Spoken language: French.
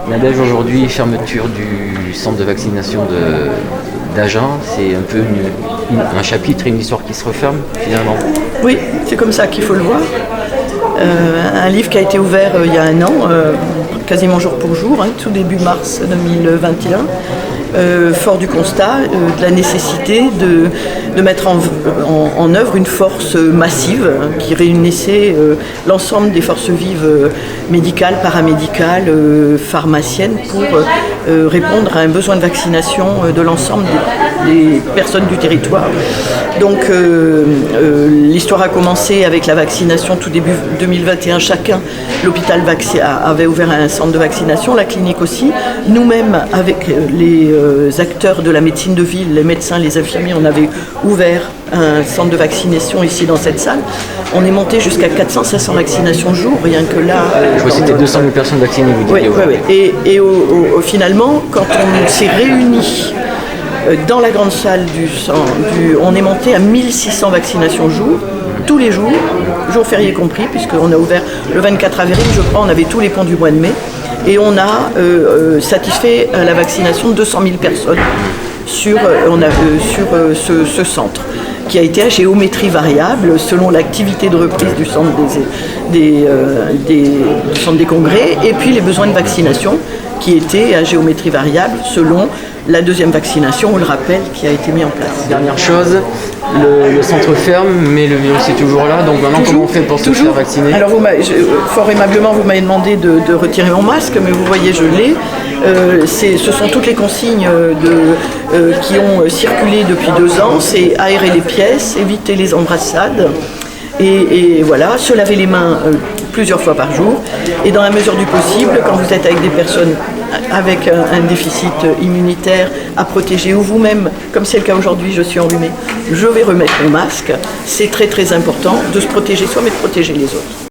Nadège, aujourd'hui, fermeture du centre de vaccination d'Agen, c'est un peu un chapitre et une histoire qui se referme finalement. Oui, c'est comme ça qu'il faut le voir. Un livre qui a été ouvert il y a un an, quasiment jour pour jour, tout début mars 2021. Fort du constat de la nécessité de mettre en œuvre une force massive qui réunissait l'ensemble des forces vives médicales, paramédicales, pharmaciennes pour répondre à un besoin de vaccination de l'ensemble des personnes du territoire. Donc l'histoire a commencé avec la vaccination tout début 2021. L'hôpital avait ouvert un centre de vaccination, la clinique aussi. Nous-mêmes, avec les acteurs de la médecine de ville, les médecins, les infirmiers, on avait ouvert un centre de vaccination ici dans cette salle. On est monté jusqu'à 400-500 vaccinations jour, rien que là. Je vois que c'était 200 000 personnes vaccinées, vous disiez. Oui. Et finalement, quand on s'est réunis dans la grande salle on est monté à 1600 vaccinations jour, tous les jours, jour férié compris, puisqu'on a ouvert le 24 avril, je crois, on avait tous les ponts du mois de mai, et on a satisfait la vaccination de 200 000 personnes sur ce centre, qui a été à géométrie variable selon l'activité de reprise du centre du centre des congrès, et puis les besoins de vaccination qui étaient à géométrie variable selon la deuxième vaccination, on le rappelle, qui a été mise en place. Dernière chose, le centre ferme, mais le virus est toujours là, donc maintenant comment on fait pour se faire vacciner? Alors fort aimablement, vous m'avez demandé de retirer mon masque, mais vous voyez, je l'ai. Ce sont toutes les consignes qui ont circulé depuis 2 ans, c'est aérer les pièces, éviter les embrassades, et voilà, se laver les mains plusieurs fois par jour, et dans la mesure du possible, quand vous êtes avec des personnes avec un déficit immunitaire à protéger, ou vous-même, comme c'est le cas aujourd'hui, je suis enrhumée, je vais remettre mon masque. C'est très très important de se protéger soi, mais de protéger les autres.